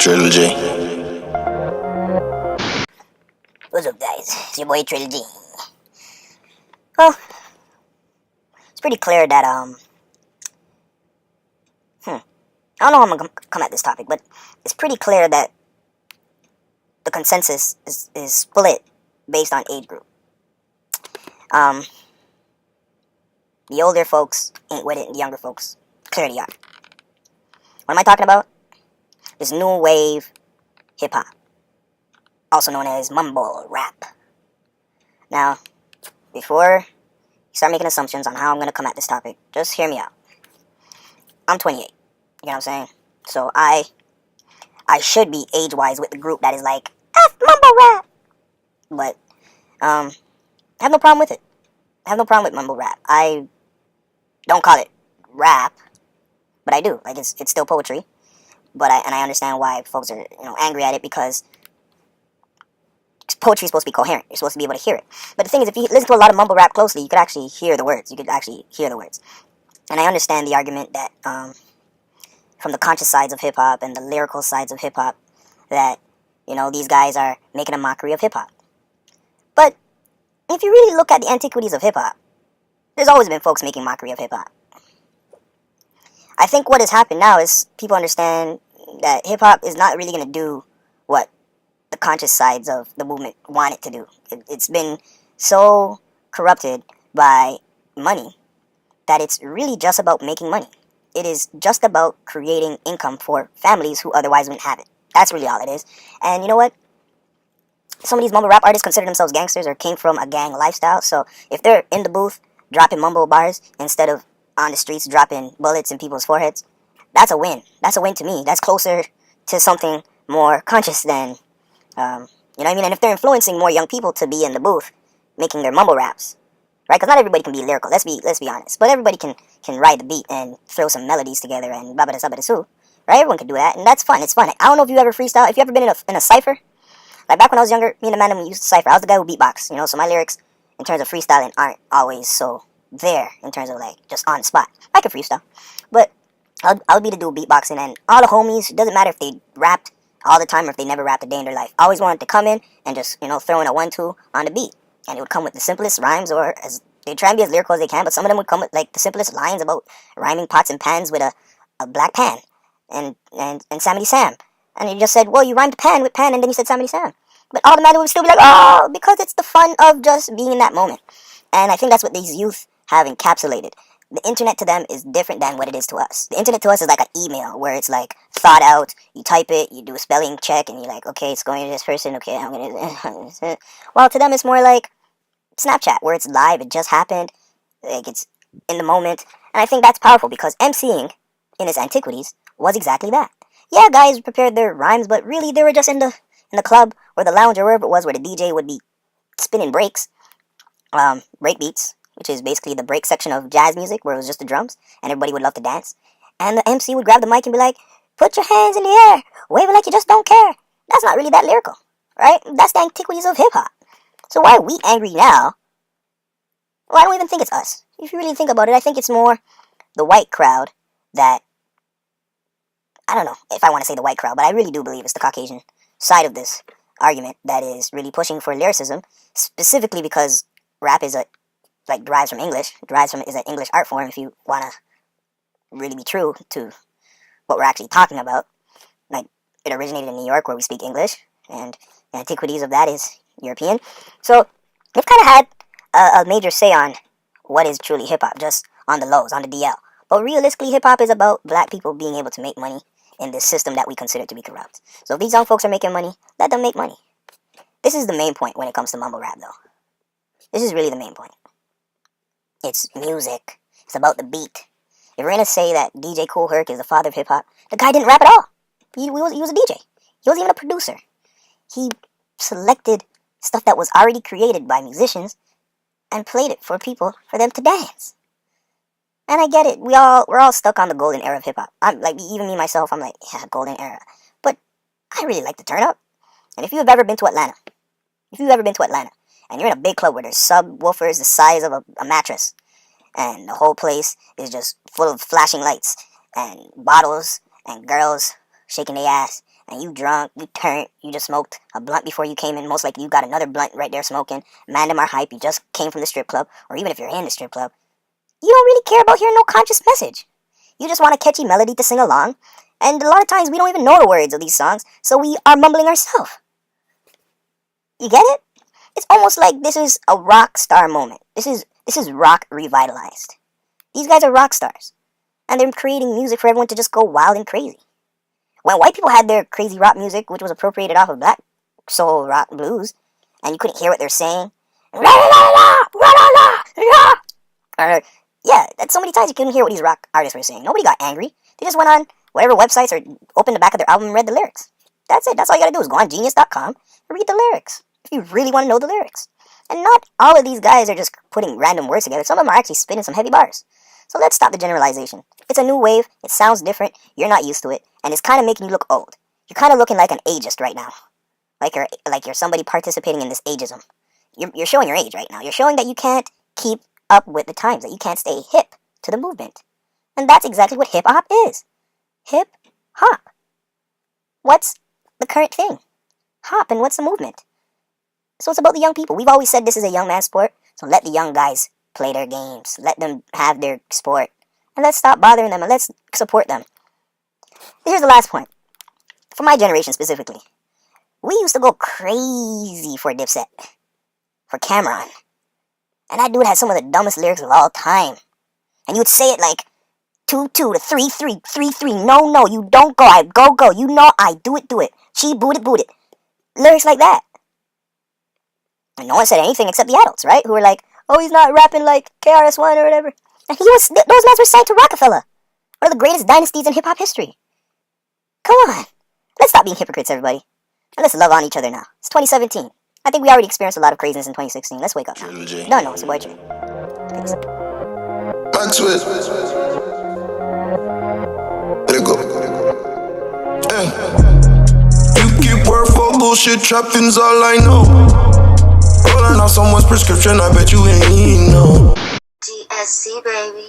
TriLLG. What's up, guys? It's your boy TriLLG. Well, it's pretty clear that I don't know how I'm gonna come at this topic, but it's pretty clear that the consensus is split based on age group. The older folks ain't with it, and the younger folks clearly are. What am I talking about? This new wave hip hop, also known as mumble rap. Now, before you start making assumptions on how I'm gonna come at this topic, just hear me out. I'm 28. You know what I'm saying? So I should be age-wise with the group that is like F mumble rap. But I have no problem with it. I have no problem with mumble rap. I don't call it rap, but I do. Like it's still poetry. But I understand why folks are angry at it, because poetry is supposed to be coherent. You're supposed to be able to hear it. But the thing is, if you listen to a lot of mumble rap closely, you could actually hear the words. And I understand the argument that from the conscious sides of hip hop and the lyrical sides of hip hop, that these guys are making a mockery of hip hop. But if you really look at the antiquities of hip hop, there's always been folks making mockery of hip hop. I think what has happened now is people understand that hip hop is not really going to do what the conscious sides of the movement want it to do. It's been so corrupted by money that it's really just about making money. It is just about creating income for families who otherwise wouldn't have it. That's really all it is. And you know what? Some of these mumble rap artists consider themselves gangsters or came from a gang lifestyle. So if they're in the booth dropping mumble bars instead of on the streets dropping bullets in people's foreheads, that's a win. That's a win to me. That's closer to something more conscious than, you know what I mean? And if they're influencing more young people to be in the booth making their mumble raps, right? Because not everybody can be lyrical. Let's be honest. But everybody can ride the beat and throw some melodies together and blah blah blah blah. Right? Everyone can do that, and that's fun. It's fun. I don't know if you ever freestyle. If you ever been in a cipher, like back when I was younger, me and the man we used to cipher. I was the guy who beatbox. So my lyrics in terms of freestyling aren't always so there in terms of like just on the spot. I can freestyle, but I'll be the dude beatboxing, and all the homies. It doesn't matter if they rapped all the time or if they never rapped a day in their life. I always wanted to come in and just throw in a 1-2 on the beat, and it would come with the simplest rhymes, or as they try and be as lyrical as they can, but some of them would come with like the simplest lines about rhyming pots and pans with a black pan and Samity Sam. And he just said, well, you rhymed pan with pan and then you said Samity Sam. But all the matter would still be like, oh, because it's the fun of just being in that moment. And I think that's what these youth have encapsulated. The internet to them is different than what it is to us. The internet to us is like an email where it's like thought out. You type it, you do a spelling check, and you're like, okay, it's going to this person. Okay, I'm going to... Well, to them, it's more like Snapchat, where it's live, it just happened, like it's in the moment. And I think that's powerful, because MCing in its antiquities was exactly that. Yeah, guys prepared their rhymes, but really they were just in the club or the lounge or wherever it was, where the DJ would be spinning breaks, break beats, which is basically the break section of jazz music, where it was just the drums and everybody would love to dance. And the MC would grab the mic and be like, put your hands in the air, wave it like you just don't care. That's not really that lyrical, right? That's the antiquities of hip hop. So why are we angry now? Well, I don't even think it's us. If you really think about it, I think it's more the white crowd that... I don't know if I want to say the white crowd, but I really do believe it's the Caucasian side of this argument that is really pushing for lyricism, specifically because rap is derives from English. Is an English art form, if you want to really be true to what we're actually talking about. Like, it originated in New York, where we speak English, and the antiquities of that is European. So they've kind of had a major say on what is truly hip-hop, just on the lows, on the DL. But realistically, hip-hop is about black people being able to make money in this system that we consider to be corrupt. So if these young folks are making money, let them make money. This is the main point when it comes to mumble rap, though. This is really the main point. It's music. It's about the beat. If we're going to say that DJ Kool Herc is the father of hip-hop, the guy didn't rap at all. He was a DJ. He wasn't even a producer. He selected stuff that was already created by musicians and played it for people, for them to dance. And I get it. We're all stuck on the golden era of hip hop. I'm like, even me myself, I'm like, yeah, golden era. But I really like to turn up. And if you've ever been to Atlanta, and you're in a big club where there's subwoofers the size of a mattress, and the whole place is just full of flashing lights and bottles and girls shaking their ass and you drunk, you turned, you just smoked a blunt before you came in, most likely you got another blunt right there smoking, man them are hype, you just came from the strip club, or even if you're in the strip club, you don't really care about hearing no conscious message. You just want a catchy melody to sing along, and a lot of times we don't even know the words of these songs, so we are mumbling ourselves. You get it? It's almost like this is a rock star moment. This is rock revitalized. These guys are rock stars, and they're creating music for everyone to just go wild and crazy. When white people had their crazy rock music, which was appropriated off of black soul rock blues, and you couldn't hear what they're saying, or, yeah, that's so many times you couldn't hear what these rock artists were saying. Nobody got angry. They just went on whatever websites or opened the back of their album and read the lyrics. That's it. That's all you gotta do is go on genius.com and read the lyrics if you really want to know the lyrics. And not all of these guys are just putting random words together. Some of them are actually spitting some heavy bars. So let's stop the generalization. It's a new wave. It sounds different. You're not used to it, and it's kind of making you look old. You're kind of looking like an ageist right now, like you're somebody participating in this ageism. You're showing your age right now. You're showing that you can't keep up with the times, that you can't stay hip to the movement. And that's exactly what hip-hop is. Hip-hop. What's the current thing? Hop, and what's the movement? So it's about the young people. We've always said this is a young man's sport, so let the young guys play their games. Let them have their sport. And let's stop bothering them, and let's support them. Here's the last point. For my generation specifically, we used to go crazy for Dipset, for Cameron. And that dude had some of the dumbest lyrics of all time. And you would say it like 2-2 to 3-3, 3-3. No, you don't go. I go. You know I do it. She boot it. Lyrics like that. And no one said anything except the adults, right? Who were like, oh, he's not rapping like KRS-One or whatever. And those guys were signed to Rockefeller, one of the greatest dynasties in hip-hop history. Come on. Let's stop being hypocrites, everybody. And let's love on each other now. It's 2017. I think we already experienced a lot of craziness in 2016. Let's wake up now. No, it's a boy Trey. Peace. Maxwell. Let it go. You keep word for bullshit, trapping's all I know. Rolling out someone's prescription, I bet you ain't need no. GSC, baby.